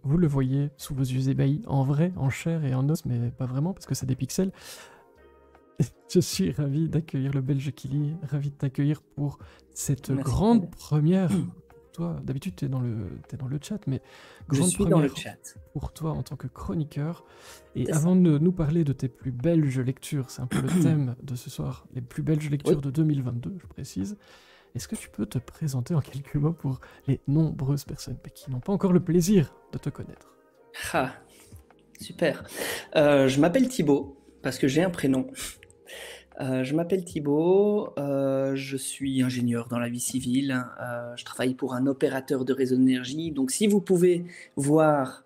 vous le voyez sous vos yeux ébahis, en vrai, en chair et en os, mais pas vraiment parce que c'est des pixels. Je suis ravi d'accueillir le Belge Kili, ravi de t'accueillir pour cette Merci. grande première. Toi, d'habitude, t'es dans le chat, mais Je grande suis dans le première chat. pour toi en tant que chroniqueur. Et C'est avant ça. de nous parler de tes plus belges lectures, c'est un peu le thème de ce soir, les plus belges lectures Oui. de 2022, je précise. Est-ce que tu peux te présenter en quelques mots pour les nombreuses personnes qui n'ont pas encore le plaisir de te connaître? Ah, super. Je m'appelle Thibaut, parce que j'ai un prénom. Je m'appelle Thibaut, je suis ingénieur dans la vie civile, je travaille pour un opérateur de réseau d'énergie. Donc si vous pouvez voir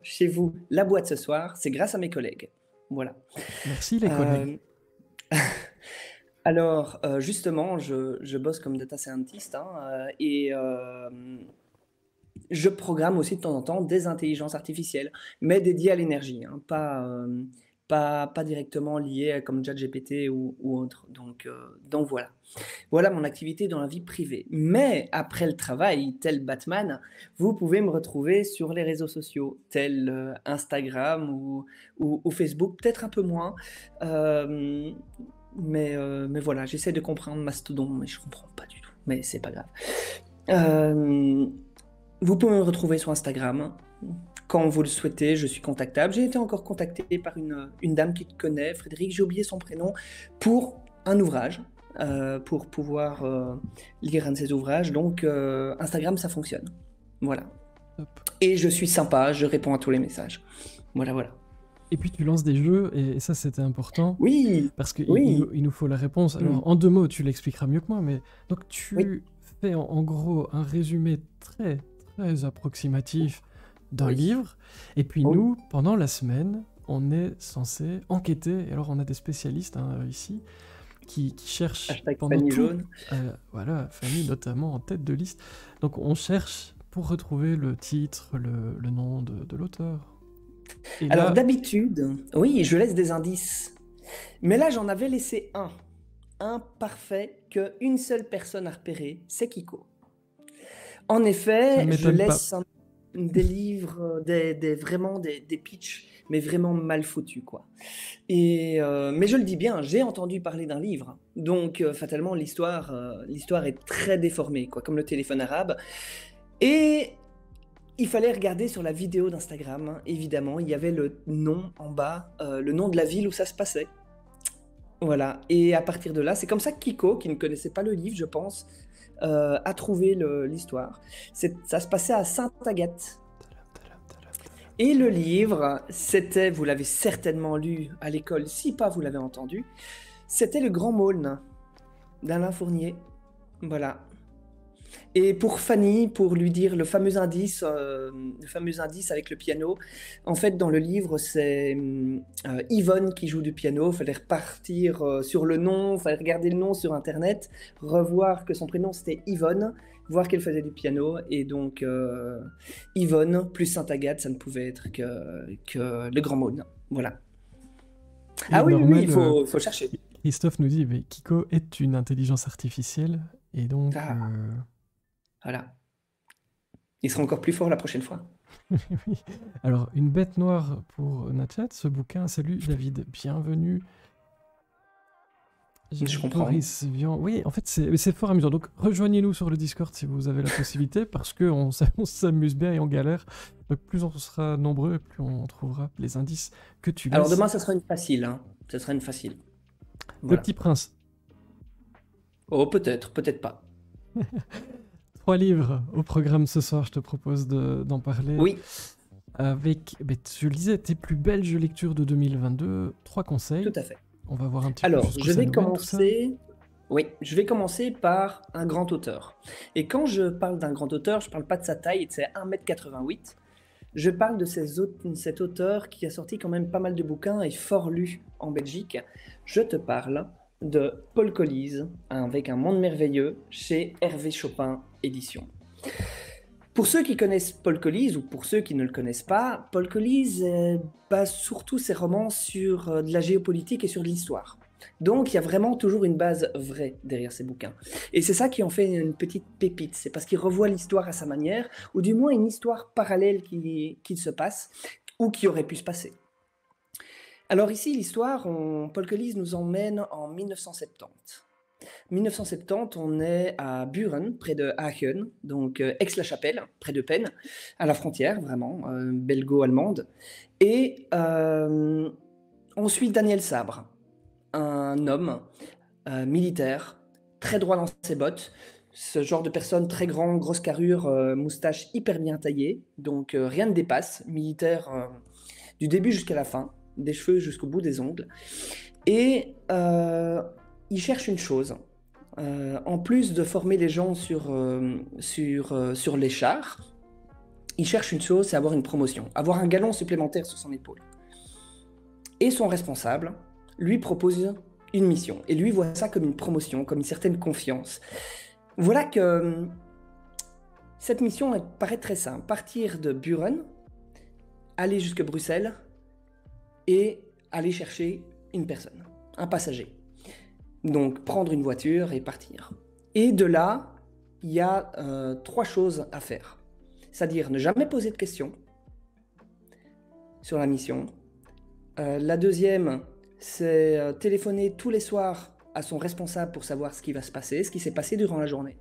chez vous la boîte ce soir, c'est grâce à mes collègues. Voilà. Merci les collègues. Alors, justement, je bosse comme data scientist et je programme aussi de temps en temps des intelligences artificielles, mais dédiées à l'énergie, pas directement liées comme ChatGPT ou autre. Donc voilà. Voilà mon activité dans la vie privée. Mais après le travail, tel Batman, vous pouvez me retrouver sur les réseaux sociaux, tel Instagram ou Facebook, peut-être un peu moins. Euh, mais voilà, j'essaie de comprendre Mastodon, mais je comprends pas du tout. Mais c'est pas grave. Euh, Vous pouvez me retrouver sur Instagram. Quand vous le souhaitez, je suis contactable. J'ai été encore contacté par une dame qui te connaît, Frédéric, j'ai oublié son prénom, pour un ouvrage, pour pouvoir lire un de ses ouvrages. Donc, Instagram, ça fonctionne. Voilà. Top. Et je suis sympa, je réponds à tous les messages. Voilà, voilà. Et puis tu lances des jeux, et ça c'était important, Oui, parce qu'il oui. il nous faut la réponse. Alors en 2 mots, tu l'expliqueras mieux que moi, mais donc Oui, tu fais en gros un résumé très très approximatif d'un oui. livre, et puis Oui. nous, pendant la semaine, on est censé enquêter, et alors on a des spécialistes ici, qui cherchent Hashtag pendant Fanny tout, Jaune. voilà, Fanny notamment en tête de liste, donc on cherche pour retrouver le titre, le nom de l'auteur. Et Alors là, d'habitude, oui, je laisse des indices. Mais là, j'en avais laissé un. Un parfait qu'une seule personne a repéré, c'est Kiko. En ça ne effet, je m'étonne pas. laisse des livres, vraiment des pitchs, mais vraiment mal foutus, quoi. Mais je le dis bien, j'ai entendu parler d'un livre. Donc, fatalement, l'histoire est très déformée, quoi, comme le téléphone arabe. Et il fallait regarder sur la vidéo d'Instagram, évidemment, il y avait le nom en bas, le nom de la ville où ça se passait. Voilà, et à partir de là, c'est comme ça que Kiko, qui ne connaissait pas le livre, je pense, a trouvé l'histoire. Ça se passait à Sainte-Agathe. Et le livre, c'était, vous l'avez certainement lu à l'école, si pas vous l'avez entendu, c'était Le Grand Maulne d'Alain Fournier. Voilà. Et pour Fanny, pour lui dire le fameux indice avec le piano, en fait, dans le livre, c'est Yvonne qui joue du piano. Il fallait repartir sur le nom, il fallait regarder le nom sur Internet, revoir que son prénom c'était Yvonne, voir qu'elle faisait du piano. Et donc, Yvonne plus Sainte-Agathe, ça ne pouvait être que le Grand Maulne. Voilà. Et Ah oui, oui, oui, il normal, faut chercher. Christophe nous dit, mais Kiko est une intelligence artificielle, et donc... Ah, voilà. Il sera encore plus fort la prochaine fois. oui. Alors, une bête noire pour Natchat, ce bouquin. Salut David, bienvenue. Je comprends. Boris Vian. Oui, en fait, c'est fort amusant. Donc, rejoignez-nous sur le Discord si vous avez la possibilité, parce qu'on s'amuse bien et on galère. Donc, plus on sera nombreux, et plus on trouvera les indices que tu laisses. Alors demain, ça sera une facile. Hein. Ça sera une facile. Le Voilà. Petit Prince. Oh, peut-être, peut-être pas. 3 livres au programme ce soir, je te propose d'en parler. Oui. Avec, je le disais, tes plus belges lectures de 2022, 3 conseils. Tout à fait. On va voir un petit peu Alors, jusqu'où je ça vais nous mène, tout ça. commencer. Oui, je vais commencer par un grand auteur. Et quand je parle d'un grand auteur, je ne parle pas de sa taille et de ses 1,88 m. Je parle de cet auteur qui a sorti quand même pas mal de bouquins et fort lu en Belgique. Je te parle de Paul Colise, avec Un monde merveilleux, chez Hervé Chopin Éditions. Pour ceux qui connaissent Paul Colise, ou pour ceux qui ne le connaissent pas, Paul Colise base surtout ses romans sur de la géopolitique et sur de l'histoire. Donc, il y a vraiment toujours une base vraie derrière ces bouquins. Et c'est ça qui en fait une petite pépite. C'est parce qu'il revoit l'histoire à sa manière, ou du moins une histoire parallèle qui se passe, ou qui aurait pu se passer. Alors ici, l'histoire, Paul Collies nous emmène en 1970. 1970, on est à Buren, près de Aachen, donc Aix-la-Chapelle, près de Penn, à la frontière, vraiment, belgo-allemande. Et on suit Daniel Sabre, un homme militaire, très droit dans ses bottes, ce genre de personne très grand, grosse carrure, moustache hyper bien taillée, donc rien ne dépasse, militaire du début jusqu'à la fin, des cheveux jusqu'au bout des ongles. Et il cherche une chose. En plus de former les gens sur les chars, il cherche une chose, c'est avoir une promotion, avoir un galon supplémentaire sur son épaule. Et son responsable lui propose une mission. Et lui voit ça comme une promotion, comme une certaine confiance. Voilà que cette mission elle paraît très simple. Partir de Buren, aller jusqu'à Bruxelles et aller chercher une personne, un passager. Donc prendre une voiture et partir. Et de là, il y a 3 choses à faire. C'est-à-dire ne jamais poser de questions sur la mission. La deuxième, c'est téléphoner tous les soirs à son responsable pour savoir ce qui va se passer, ce qui s'est passé durant la journée.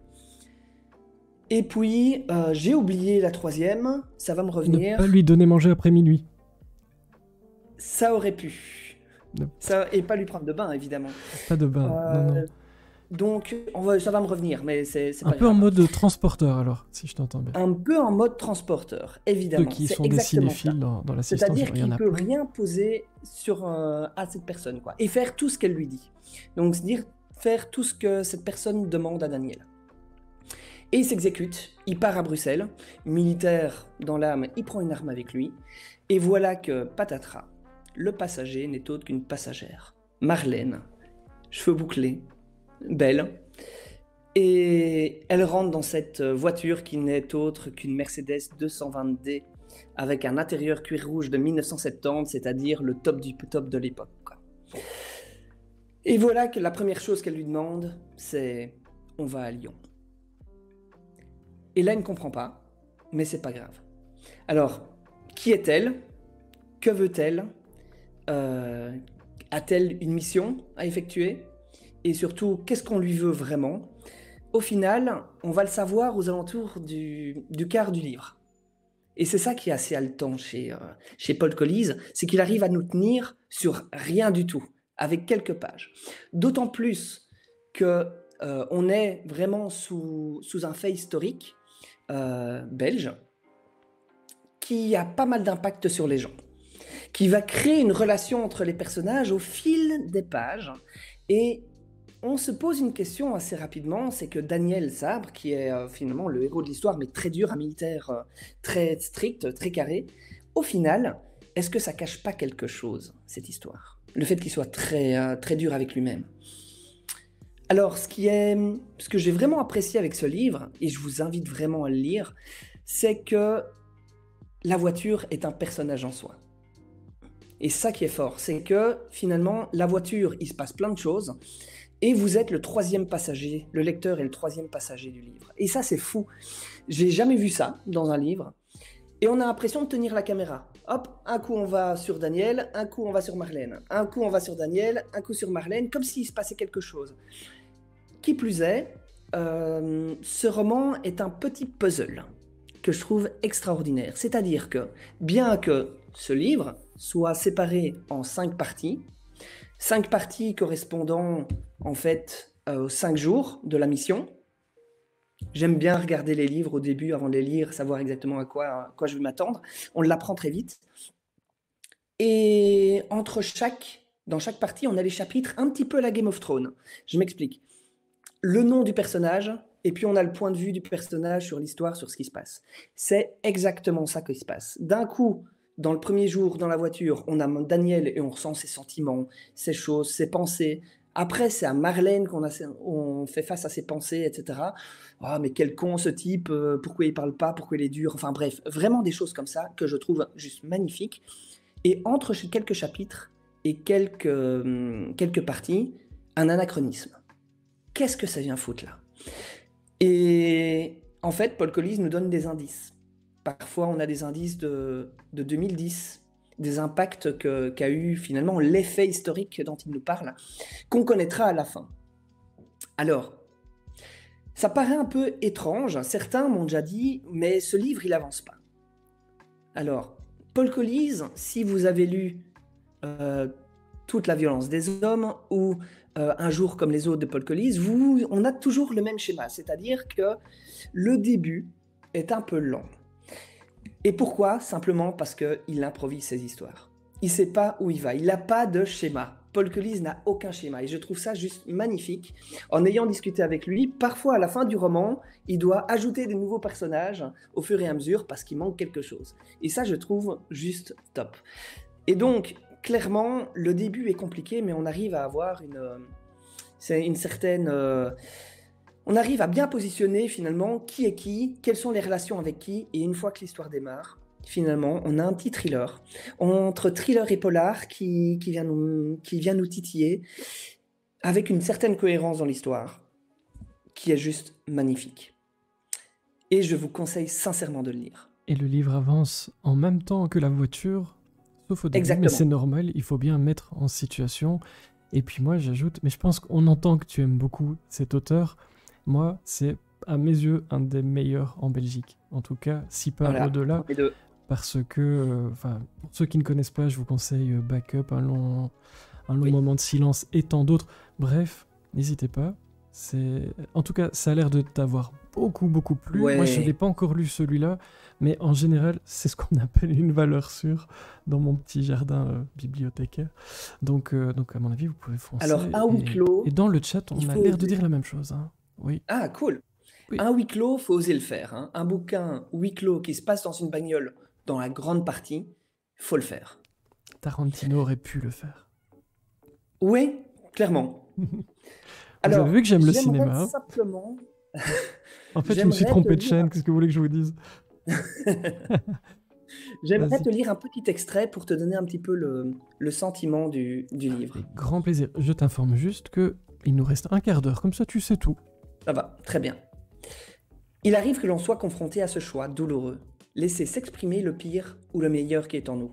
Et puis, j'ai oublié la troisième, ça va me revenir. Ne pas lui donner manger après minuit. Ça aurait pu. Ça, et pas lui prendre de bain, évidemment. Pas de bain, non. Donc, ça va me revenir, mais c'est pas grave. Un peu en mode transporteur, alors, si je t'entends bien. Un peu en mode transporteur, évidemment. Ceux qui sont des cinéphiles dans l'assistance. C'est-à-dire qu'il ne peut rien poser à cette personne, quoi. Et faire tout ce qu'elle lui dit. Donc, c'est-à-dire faire tout ce que cette personne demande à Daniel. Et il s'exécute, il part à Bruxelles, militaire dans l'âme, il prend une arme avec lui, et voilà que, patatras, le passager n'est autre qu'une passagère. Marlène, cheveux bouclés, belle, et elle rentre dans cette voiture qui n'est autre qu'une Mercedes 220D, avec un intérieur cuir rouge de 1970, c'est-à-dire le top du top de l'époque, quoi. Et voilà que la première chose qu'elle lui demande, c'est « on va à Lyon ». Et là, elle ne comprend pas, mais c'est pas grave. Alors, qui est-elle? Que veut-elle? A-t-elle une mission à effectuer? Et surtout, qu'est-ce qu'on lui veut vraiment? Au final, on va le savoir aux alentours du quart du livre. Et c'est ça qui est assez haletant chez Paul Collies, c'est qu'il arrive à nous tenir sur rien du tout, avec quelques pages. D'autant plus qu'on est vraiment sous un fait historique, belge, qui a pas mal d'impact sur les gens, qui va créer une relation entre les personnages au fil des pages. Et on se pose une question assez rapidement, c'est que Daniel Sabre, qui est finalement le héros de l'histoire, mais très dur, un militaire très strict, très carré, au final, est-ce que ça cache pas quelque chose, cette histoire? Le fait qu'il soit très dur avec lui-même. Alors, ce que j'ai vraiment apprécié avec ce livre, et je vous invite vraiment à le lire, c'est que la voiture est un personnage en soi. Et ça qui est fort, c'est que finalement, la voiture, il se passe plein de choses, et vous êtes le 3e passager, le lecteur est le 3e passager du livre. Et ça, c'est fou. J'ai jamais vu ça dans un livre, et on a l'impression de tenir la caméra. Hop, un coup on va sur Daniel, un coup on va sur Marlène, un coup on va sur Daniel, un coup sur Marlène, comme s'il se passait quelque chose. Qui plus est, ce roman est un petit puzzle que je trouve extraordinaire. C'est-à-dire que, bien que ce livre soit séparé en 5 parties correspondant en fait aux 5 jours de la mission. J'aime bien regarder les livres au début avant de les lire, savoir exactement à quoi je vais m'attendre. On l'apprend très vite. Et dans chaque partie, on a les chapitres un petit peu à la Game of Thrones. Je m'explique. Le nom du personnage, et puis on a le point de vue du personnage sur l'histoire, sur ce qui se passe. C'est exactement ça qui se passe. D'un coup, dans le premier jour, dans la voiture, on a Daniel et on ressent ses sentiments, ses choses, ses pensées. Après, c'est à Marlène on fait face à ses pensées, etc. Ah, mais quel con ce type, pourquoi il parle pas, pourquoi il est dur, enfin bref, vraiment des choses comme ça que je trouve juste magnifiques. Et entre quelques chapitres, et quelques parties un anachronisme. Qu'est-ce que ça vient foutre là? Et en fait, Paul Collis nous donne des indices. Parfois, on a des indices de 2010, des impacts qu'a eu finalement l'effet historique dont il nous parle, qu'on connaîtra à la fin. Alors, ça paraît un peu étrange, certains m'ont déjà dit, mais ce livre, il avance pas. Alors, Paul Collis, si vous avez lu Toute la violence des hommes ou Un jour comme les autres de Paul Collis, on a toujours le même schéma, c'est-à-dire que le début est un peu lent. Et pourquoi? Simplement parce qu'il improvise ses histoires. Il ne sait pas où il va, il n'a pas de schéma. Paul Collis n'a aucun schéma et je trouve ça juste magnifique. En ayant discuté avec lui, parfois à la fin du roman, il doit ajouter des nouveaux personnages au fur et à mesure parce qu'il manque quelque chose. Et ça, je trouve juste top. Et donc, clairement, le début est compliqué, mais on arrive à avoir une certaine... on arrive à bien positionner finalement qui est qui, quelles sont les relations avec qui, et une fois que l'histoire démarre, finalement, on a un petit thriller, entre thriller et polar qui vient nous titiller, avec une certaine cohérence dans l'histoire, qui est juste magnifique. Et je vous conseille sincèrement de le lire. Et le livre avance en même temps que la voiture, sauf au début, Exactement. mais c'est normal, il faut bien mettre en situation. Et puis moi, j'ajoute, mais je pense qu'on entend que tu aimes beaucoup cet auteur. Moi, c'est à mes yeux un des meilleurs en Belgique. En tout cas, si pas Voilà, au-delà. les deux. Parce que, pour ceux qui ne connaissent pas, je vous conseille Backup, un long Oui. moment de silence et tant d'autres. Bref, n'hésitez pas. En tout cas, ça a l'air de t'avoir beaucoup plu. Ouais. Moi, je ne l'ai pas encore lu celui-là, mais en général, c'est ce qu'on appelle une valeur sûre dans mon petit jardin bibliothécaire. Donc, à mon avis, vous pouvez foncer. Alors, un huis clos. Et dans le chat, on il a faut l'air de oser. dire la même chose. Hein. Oui. Ah, cool. Oui. Un huis clos, faut oser le faire. Hein. Un bouquin huis clos qui se passe dans une bagnole, dans la grande partie, faut le faire. Tarantino aurait pu le faire. Oui, clairement. Vous avez vu que j'aime le j'aimerais cinéma. Simplement... En fait, je me suis trompé de lire chaîne. Qu'est-ce que vous voulez que je vous dise? J'aimerais Vas-y. te lire un petit extrait pour te donner un petit peu le sentiment du livre. Avec grand plaisir. Je t'informe juste que il nous reste un quart d'heure. Comme ça, tu sais tout. Ça va, très bien. Il arrive que l'on soit confronté à ce choix douloureux. Laisser s'exprimer le pire ou le meilleur qui est en nous.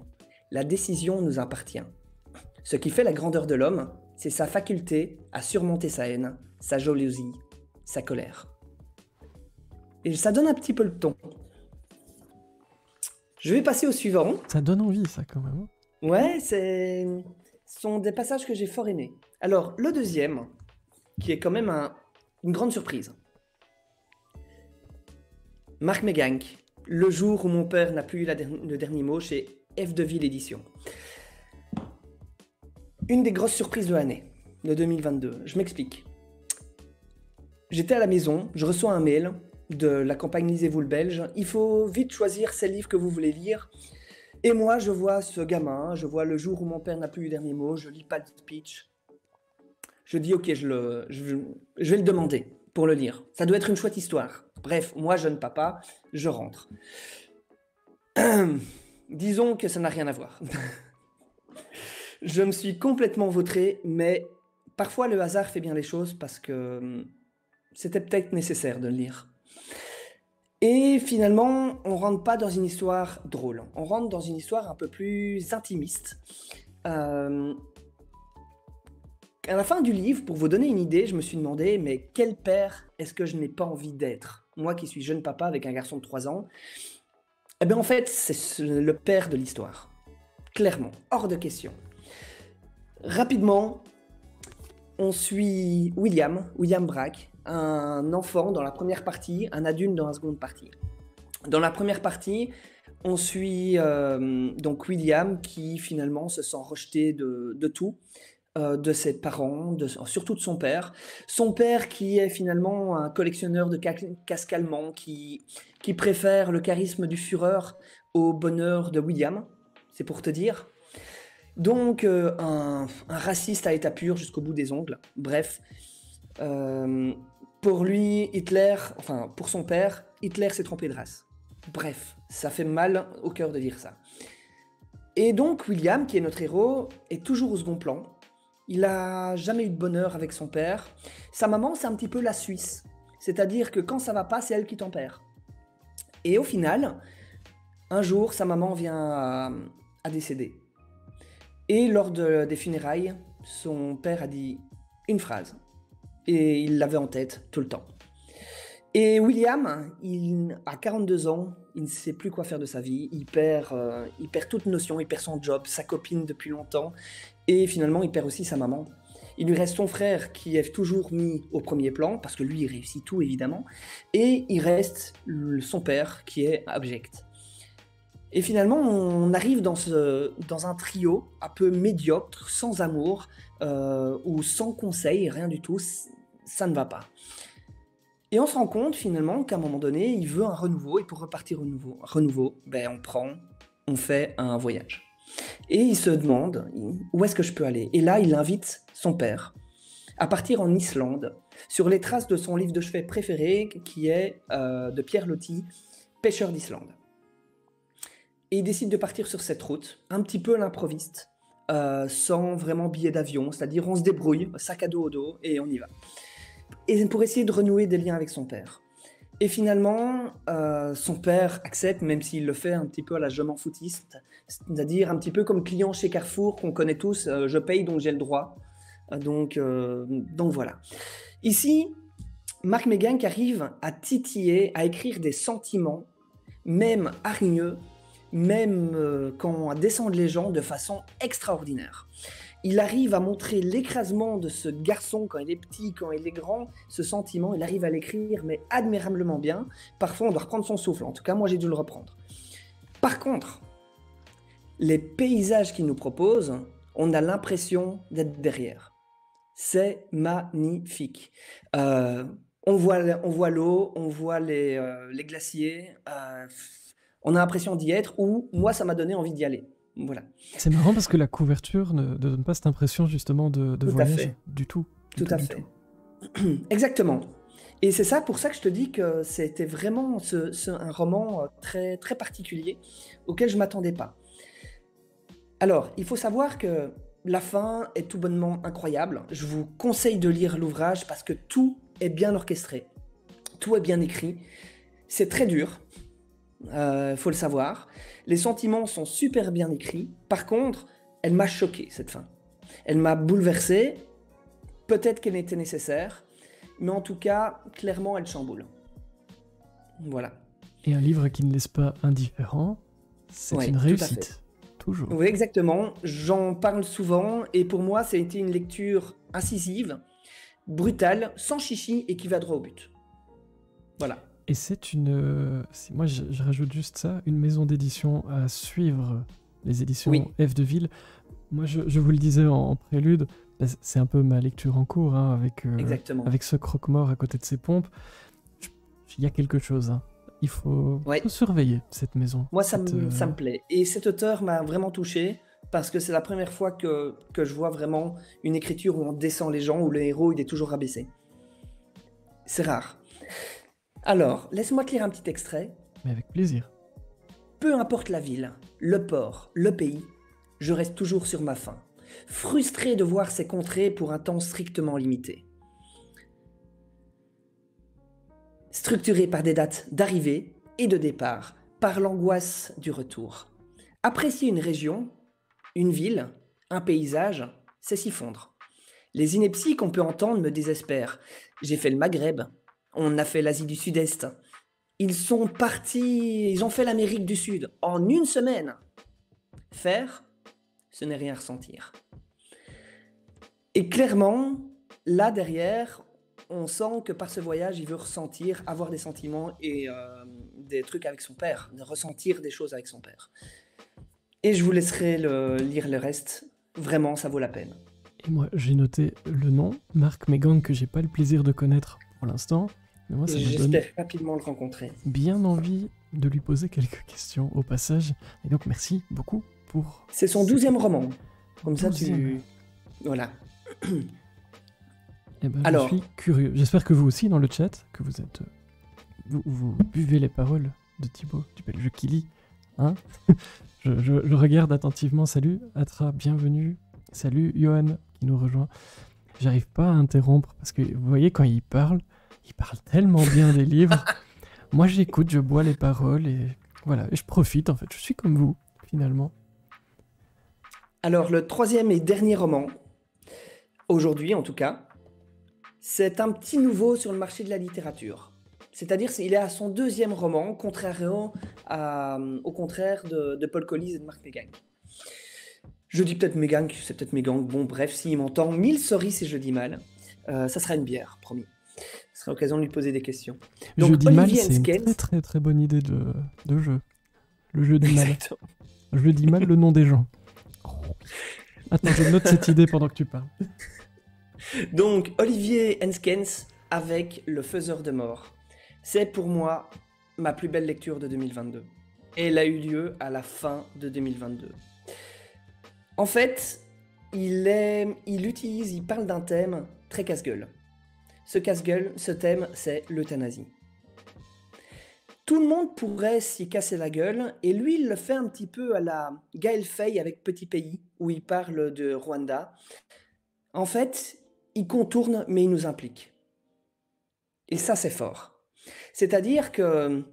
La décision nous appartient. Ce qui fait la grandeur de l'homme, c'est sa faculté à surmonter sa haine, sa jalousie, sa colère. Et ça donne un petit peu le ton. Je vais passer au suivant. Ça donne envie, ça, quand même. Ouais, ce sont des passages que j'ai fort aimés. Alors, le deuxième, qui est quand même une grande surprise. Marc Meganck, Le jour où mon père n'a plus eu le dernier mot, chez F. Deville Éditions. Une des grosses surprises de l'année, de 2022. Je m'explique. J'étais à la maison, je reçois un mail de la campagne Lisez-vous le Belge. Il faut vite choisir ces livres que vous voulez lire. Et moi, je vois ce gamin, je vois Le jour où mon père n'a plus eu le dernier mot, je lis pas le speech. Je dis, ok, je vais le demander pour le lire. Ça doit être une chouette histoire. Bref, moi, jeune papa, je rentre. Disons que ça n'a rien à voir. Je me suis complètement vautré, mais parfois le hasard fait bien les choses parce que c'était peut-être nécessaire de le lire. Et finalement, on rentre pas dans une histoire drôle. On rentre dans une histoire un peu plus intimiste. À la fin du livre, pour vous donner une idée, je me suis demandé, mais quel père est-ce que je n'ai pas envie d'être? Moi qui suis jeune papa avec un garçon de 3 ans, eh bien en fait, c'est le père de l'histoire. Clairement, hors de question. Rapidement, on suit William Brack, un enfant dans la première partie, un adulte dans la seconde partie. Dans la première partie, on suit donc William qui finalement se sent rejeté de tout, de ses parents, surtout de son père. Son père qui est finalement un collectionneur de casques allemands, qui préfère le charisme du Führer au bonheur de William, c'est pour te dire. Donc un raciste à état pur jusqu'au bout des ongles. Bref, pour lui, pour son père, Hitler s'est trompé de race. Bref, ça fait mal au cœur de dire ça. Et donc William, qui est notre héros, est toujours au second plan. Il a jamais eu de bonheur avec son père. Sa maman, c'est un petit peu la Suisse. C'est-à-dire que quand ça va pas, c'est elle qui tempère. Et au final, un jour, sa maman vient à décéder. Et lors des funérailles, son père a dit une phrase. Et il l'avait en tête tout le temps. Et William, il a 42 ans, il ne sait plus quoi faire de sa vie, il perd toute notion, il perd son job, sa copine depuis longtemps, et finalement il perd aussi sa maman. Il lui reste son frère qui est toujours mis au premier plan, parce que lui il réussit tout évidemment, et il reste son père qui est abject. Et finalement on arrive dans un trio un peu médiocre, sans amour, ou sans conseil, rien du tout, ça ne va pas. Et on se rend compte finalement qu'à un moment donné, il veut un renouveau, et pour repartir au renouveau, ben on fait un voyage. Et il se demande où est-ce que je peux aller. Et là, il invite son père à partir en Islande, sur les traces de son livre de chevet préféré, qui est de Pierre Loti, Pêcheur d'Islande. Et il décide de partir sur cette route, un petit peu à l'improviste, sans vraiment billet d'avion, c'est-à-dire on se débrouille, sac à dos au dos, et on y va. Et pour essayer de renouer des liens avec son père. Et finalement, son père accepte, même s'il le fait un petit peu à la je m'en foutiste, c'est-à-dire un petit peu comme client chez Carrefour, qu'on connaît tous, je paye donc j'ai le droit. Donc voilà. Ici, Marc Megang arrive à titiller, à écrire des sentiments, même hargneux, même quand descendent les gens de façon extraordinaire. Il arrive à montrer l'écrasement de ce garçon quand il est petit, quand il est grand, ce sentiment, il arrive à l'écrire, mais admirablement bien. Parfois, on doit reprendre son souffle. En tout cas, moi, j'ai dû le reprendre. Par contre, les paysages qu'il nous propose, on a l'impression d'être derrière. C'est magnifique. On voit l'eau, on voit les glaciers. On a l'impression d'y être, ou moi, ça m'a donné envie d'y aller. Voilà. C'est marrant parce que la couverture ne donne pas cette impression justement de voyage du tout. Tout à fait. Exactement. Et c'est ça pour ça que je te dis que c'était vraiment un roman très, très particulier auquel je ne m'attendais pas. Alors, il faut savoir que la fin est tout bonnement incroyable. Je vous conseille de lire l'ouvrage parce que tout est bien orchestré. Tout est bien écrit. C'est très dur. Faut le savoir. Les sentiments sont super bien écrits. Par contre, elle m'a choqué, cette fin. Elle m'a bouleversé. Peut-être qu'elle était nécessaire, mais en tout cas, clairement, elle chamboule. Voilà. Et un livre qui ne laisse pas indifférent, c'est une réussite. Toujours. Oui, exactement. J'en parle souvent, et pour moi, ça a été une lecture incisive, brutale, sans chichi, et qui va droit au but. Voilà. Et c'est moi je rajoute juste ça, une maison d'édition à suivre, les éditions F de Ville. Moi je vous le disais en prélude, c'est un peu ma lecture en cours, hein, avec ce croque-mort à côté de ses pompes. Il y a quelque chose, hein. Il faut surveiller cette maison. Moi ça me plaît. Et cet auteur m'a vraiment touché, parce que c'est la première fois que je vois vraiment une écriture où on descend les gens, où le héros il est toujours rabaissé. C'est rare. Alors, laisse-moi te lire un petit extrait. Mais avec plaisir. Peu importe la ville, le port, le pays, je reste toujours sur ma faim, frustré de voir ces contrées pour un temps strictement limité. Structuré par des dates d'arrivée et de départ, par l'angoisse du retour. Apprécier une région, une ville, un paysage, c'est s'y fondre. Les inepties qu'on peut entendre me désespèrent. J'ai fait le Maghreb. On a fait l'Asie du Sud-Est. Ils ont fait l'Amérique du Sud en une semaine. Faire, ce n'est rien ressentir. Et clairement, là derrière, on sent que par ce voyage, il veut ressentir, avoir des sentiments et des trucs avec son père, de ressentir des choses avec son père. Et je vous laisserai lire le reste. Vraiment, ça vaut la peine. Et moi, j'ai noté le nom, Marc Megang, que j'ai pas le plaisir de connaître pour l'instant. Mais moi, ça j'espère rapidement le rencontrer. Bien envie de lui poser quelques questions au passage. Et donc, merci beaucoup pour... C'est son 12e roman. Comme ça, tu... Voilà. Eh ben, alors... je suis curieux. J'espère que vous aussi, dans le chat, que vous êtes... Vous buvez les paroles de Thibaut, du belge qui lit. Hein. Je regarde attentivement. Salut, Atra, bienvenue. Salut, Johan, qui nous rejoint. J'arrive pas à interrompre parce que vous voyez, quand il parle tellement bien des livres. Moi, j'écoute, je bois les paroles et voilà, et je profite en fait. Je suis comme vous, finalement. Alors, le troisième et dernier roman, aujourd'hui en tout cas, c'est un petit nouveau sur le marché de la littérature. C'est-à-dire qu'il est à son deuxième roman, au contraire de Paul Collis et de Mark Megang. Je dis peut-être Megang, c'est peut-être Megang. Bon, bref, s'il m'entend, 1000 sorry si je dis mal. Ça sera une bière, promis. Ce sera l'occasion de lui poser des questions. Donc, je dis mal, c'est une très très très bonne idée de jeu. Le jeu du mal. Je dis mal le nom des gens. Attends, je note cette idée pendant que tu parles. Donc, Olivier Henskens avec Le Faiseur de Mort. C'est pour moi ma plus belle lecture de 2022. Et elle a eu lieu à la fin de 2022. En fait, il parle d'un thème très casse-gueule. Ce thème, c'est l'euthanasie. Tout le monde pourrait s'y casser la gueule, et lui, il le fait un petit peu à la Gaël Faye avec Petit Pays, où il parle de Rwanda. En fait, il contourne, mais il nous implique. Et ça, c'est fort. C'est-à-dire que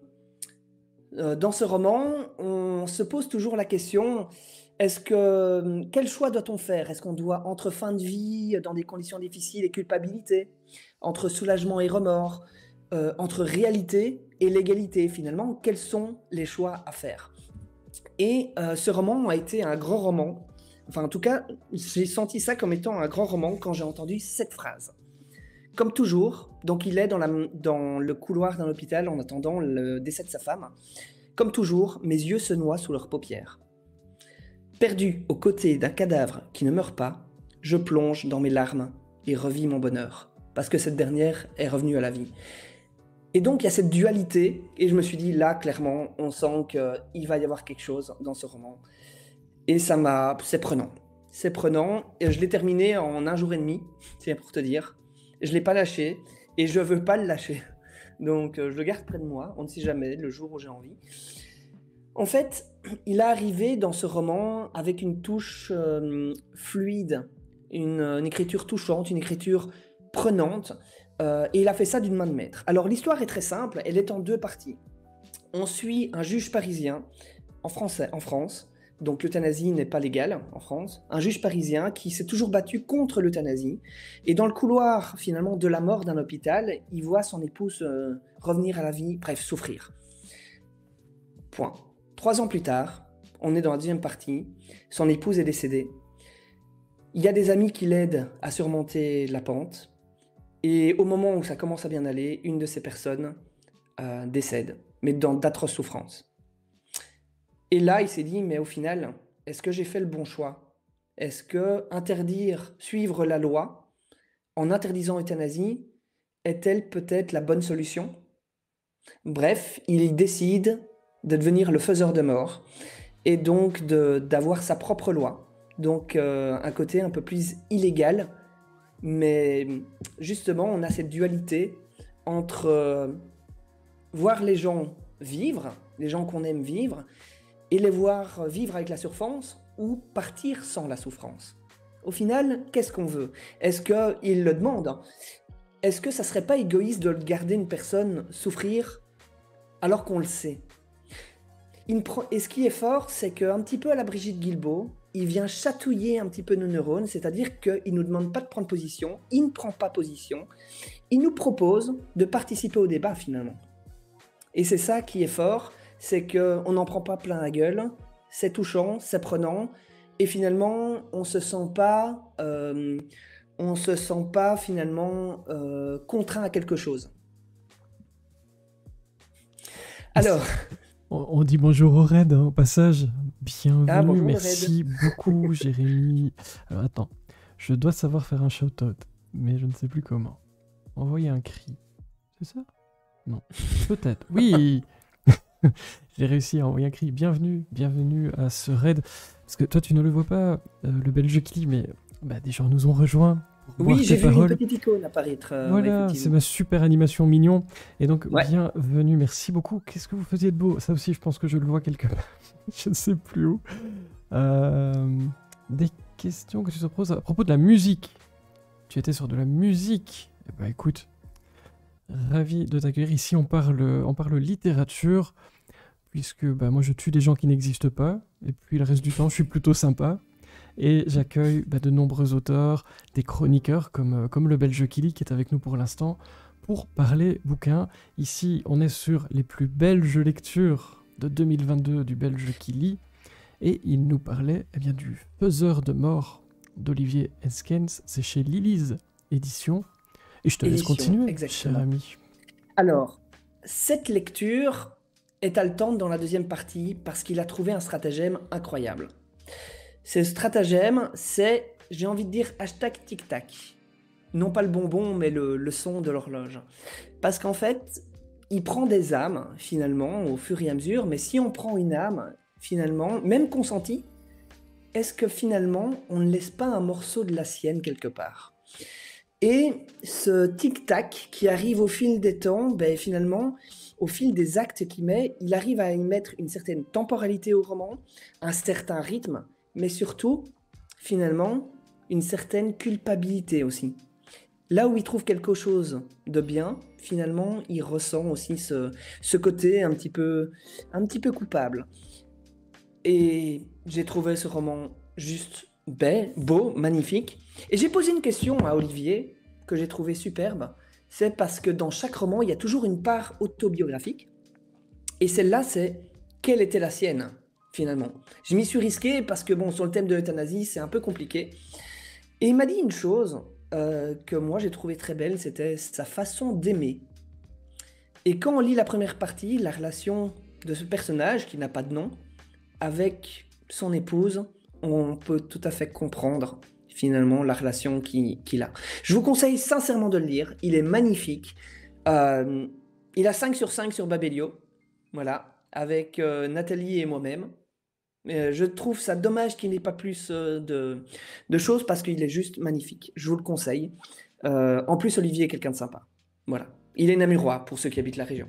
dans ce roman, on se pose toujours la question, quel choix doit-on faire? Est-ce qu'on doit, entre fin de vie, dans des conditions difficiles et culpabilité, entre soulagement et remords, entre réalité et légalité, finalement, quels sont les choix à faire? Et ce roman a été un grand roman. Enfin, en tout cas, j'ai senti ça comme étant un grand roman quand j'ai entendu cette phrase. Comme toujours, donc il est dans le couloir d'un hôpital en attendant le décès de sa femme. Comme toujours, mes yeux se noient sous leurs paupières. Perdu aux côtés d'un cadavre qui ne meurt pas, je plonge dans mes larmes et revis mon bonheur, parce que cette dernière est revenue à la vie. Et donc il y a cette dualité, et je me suis dit, là, clairement, on sent qu'il va y avoir quelque chose dans ce roman. Et c'est prenant. C'est prenant, et je l'ai terminé en 1 jour et demi, c'est pour te dire. Je ne l'ai pas lâché, et je ne veux pas le lâcher. Donc je le garde près de moi, on ne sait jamais, le jour où j'ai envie. En fait, il est arrivé dans ce roman avec une touche fluide, une écriture touchante, une écriture prenante, et il a fait ça d'une main de maître. Alors l'histoire est très simple, elle est en 2 parties. On suit un juge parisien, en France, donc l'euthanasie n'est pas légale en France, un juge parisien qui s'est toujours battu contre l'euthanasie, et dans le couloir finalement de la mort d'un hôpital, il voit son épouse revenir à la vie, bref, souffrir. Point. 3 ans plus tard, on est dans la deuxième partie, son épouse est décédée. Il y a des amis qui l'aident à surmonter la pente, et au moment où ça commence à bien aller, une de ces personnes décède, mais dans d'atroces souffrances. Et là, il s'est dit, mais au final, est-ce que j'ai fait le bon choix? Est-ce que suivre la loi, en interdisant l'euthanasie, est-elle peut-être la bonne solution? Bref, il décide de devenir le faiseur de mort, et donc d'avoir sa propre loi. Donc un côté un peu plus illégal, mais justement, on a cette dualité entre voir les gens vivre, les gens qu'on aime vivre, et les voir vivre avec la souffrance ou partir sans la souffrance. Au final, qu'est-ce qu'on veut? Est-ce qu'il le demande? Est-ce que ça serait pas égoïste de garder une personne souffrir alors qu'on le sait? Et ce qui est fort, c'est qu'un petit peu à la Brigitte Guilbeault, il vient chatouiller un petit peu nos neurones, c'est-à-dire qu'il ne nous demande pas de prendre position, il ne prend pas position, il nous propose de participer au débat finalement. Et c'est ça qui est fort, c'est qu'on n'en prend pas plein la gueule, c'est touchant, c'est prenant, et finalement, on se sent pas finalement contraint à quelque chose. Alors... On dit bonjour au raid, au passage. Bienvenue, bonjour, merci beaucoup, Jérémy. Alors attends, je dois savoir faire un shout-out, mais je ne sais plus comment. Envoyer un cri, c'est ça? Non, peut-être. Oui. J'ai réussi à envoyer un cri. Bienvenue à ce raid. Parce que toi, tu ne le vois pas, le bel jeu qui lit, mais des gens nous ont rejoints. pour voir Oui, tes j'ai vu une paroles. petite icône apparaître, ouais, Voilà, c'est effectivement. ma super animation mignon. Et donc, Ouais. bienvenue, merci beaucoup. Qu'est-ce que vous faisiez de beau? Ça aussi, je pense que je le vois quelque part. Je ne sais plus où. Euh, des questions que tu te poses à propos de la musique. Tu étais sur de la musique. Eh ben, écoute, ravi de t'accueillir. Ici, on parle littérature, puisque bah, moi, je tue des gens qui n'existent pas. Et puis, le reste du temps, je suis plutôt sympa. Et j'accueille bah, de nombreux auteurs, des chroniqueurs comme le Belge Kili qui est avec nous pour l'instant pour parler bouquins. Ici, on est sur les plus belges lectures de 2022 du Belge Kili et il nous parlait eh bien, du Faiseur de mort d'Olivier Eskens. C'est chez Lilise Édition. Et je te laisse Édition, continuer, cher exactement. ami. Alors, cette lecture est haletante dans la deuxième partie parce qu'il a trouvé un stratagème incroyable. Ce stratagème, c'est, j'ai envie de dire, hashtag tic-tac. Non pas le bonbon, mais le son de l'horloge. Parce qu'en fait, il prend des âmes, finalement, au fur et à mesure, mais si on prend une âme, finalement, même consentie, est-ce que finalement, on ne laisse pas un morceau de la sienne quelque part? Et ce tic-tac qui arrive au fil des temps, ben, finalement, au fil des actes qu'il met, il arrive à y mettre une certaine temporalité au roman, un certain rythme, mais surtout, finalement, une certaine culpabilité aussi. Là où il trouve quelque chose de bien, finalement, il ressent aussi ce côté un petit peu coupable. Et j'ai trouvé ce roman juste beau, magnifique. Et j'ai posé une question à Olivier que j'ai trouvé superbe. C'est parce que dans chaque roman, il y a toujours une part autobiographique. Et celle-là, c'est quelle était la sienne, finalement. Je m'y suis risqué parce que, bon, sur le thème de l'euthanasie, c'est un peu compliqué. Et il m'a dit une chose que moi j'ai trouvé très belle, c'était sa façon d'aimer. Et quand on lit la première partie, la relation de ce personnage, qui n'a pas de nom, avec son épouse, on peut tout à fait comprendre finalement la relation qu'il a. Je vous conseille sincèrement de le lire, il est magnifique. Euh, il a 5 sur 5 sur Babelio, voilà, avec Nathalie et moi-même. Je trouve ça dommage qu'il n'ait pas plus de choses parce qu'il est juste magnifique. Je vous le conseille. En plus, Olivier est quelqu'un de sympa. Voilà. Il est namurois pour ceux qui habitent la région.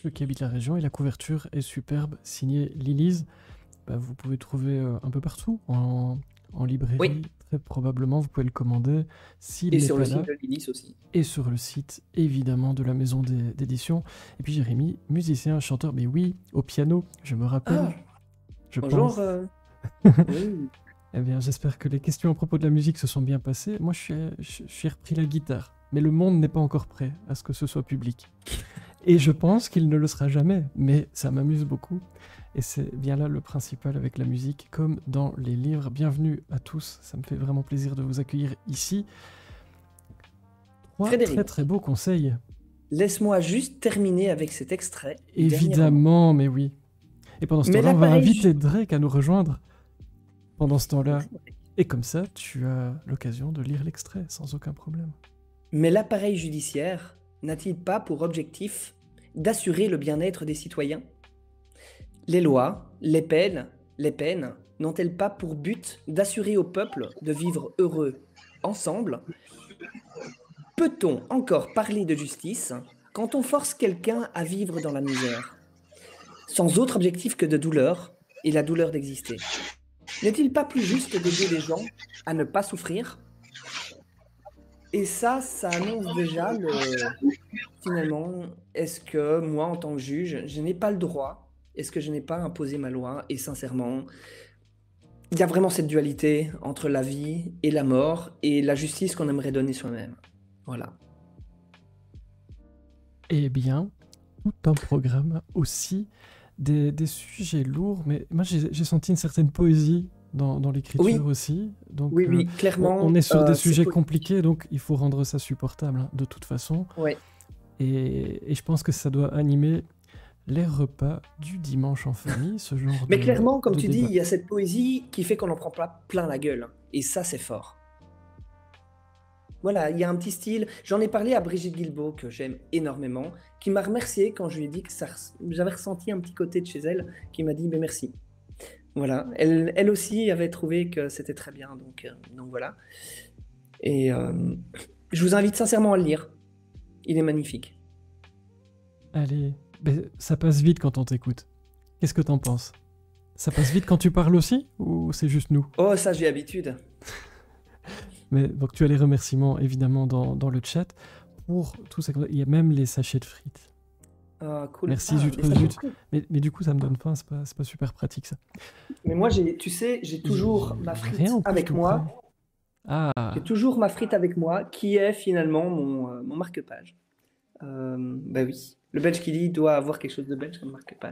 Ceux qui habitent la région et la couverture est superbe, signée Lilise. Bah, vous pouvez trouver un peu partout, en Oui. librairie, très probablement, vous pouvez le commander s'il Et n'est sur le pas site là, de Lilith aussi. et sur le site évidemment de la maison d'édition. Et puis Jérémy, musicien, chanteur, mais oui, au piano, je me rappelle, Ah, je bonjour. pense. Oui. Eh bien, j'espère que les questions à propos de la musique se sont bien passées. Moi, je suis repris la guitare, mais le monde n'est pas encore prêt à ce que ce soit public. Et je pense qu'il ne le sera jamais, mais ça m'amuse beaucoup. Et c'est bien là le principal avec la musique, comme dans les livres. Bienvenue à tous, ça me fait vraiment plaisir de vous accueillir ici. Trois très très Frédéric, beaux conseils. laisse-moi juste terminer avec cet extrait du dernier roman. Évidemment, mais oui. Et pendant ce Mais temps-là, là, on va pareil, inviter Drake à nous rejoindre. Pendant ce temps-là. merci, Drake. Et comme ça, tu as l'occasion de lire l'extrait sans aucun problème. Mais l'appareil judiciaire n'a-t-il pas pour objectif d'assurer le bien-être des citoyens? Les lois, les peines n'ont-elles pas pour but d'assurer au peuple de vivre heureux ensemble? Peut-on encore parler de justice quand on force quelqu'un à vivre dans la misère, sans autre objectif que de douleur et la douleur d'exister? N'est-il pas plus juste d'aider les gens à ne pas souffrir? Et ça annonce déjà finalement, est-ce que moi, en tant que juge, je n'ai pas le droit? Est-ce que je n'ai pas imposé ma loi? Et sincèrement, il y a vraiment cette dualité entre la vie et la mort et la justice qu'on aimerait donner soi-même. Voilà. Eh bien, tout un programme aussi, des sujets lourds, mais moi j'ai senti une certaine poésie dans l'écriture Oui, aussi. Donc oui, oui, on clairement, est sur des c'est sujets compliqués, donc il faut rendre ça supportable hein, de toute façon. ouais. Et je pense que ça doit animer les repas du dimanche en famille, ce genre Mais clairement, comme de tu dis, il débat. y a cette poésie qui fait qu'on n'en prend pas plein la gueule. Et ça, c'est fort. Voilà, il y a un petit style. J'en ai parlé à Brigitte Guilbeault, que j'aime énormément, qui m'a remercié quand je lui ai dit que j'avais ressenti un petit côté de chez elle, qui m'a dit mais merci. Voilà, elle aussi avait trouvé que c'était très bien, donc voilà. Et je vous invite sincèrement à le lire. Il est magnifique. Allez, ben, ça passe vite quand on t'écoute. Qu'est-ce que t'en penses? Ça passe vite quand tu parles aussi ou c'est juste nous? Oh, ça, j'ai l'habitude. Mais donc tu as les remerciements évidemment dans le chat pour tout ça. Il y a même les sachets de frites. Ah, cool. Merci Ah, Zut mais ça fait Zut. plaisir. Mais du coup ça me donne faim, c'est pas super pratique ça. Mais moi, tu sais, j'ai toujours ma Rien frite en plus avec tout près. moi. J'ai Ah, toujours ma frite avec moi, qui est finalement mon marque-page. Bah oui. Le Belge qui lit doit avoir quelque chose de belge comme marque-page.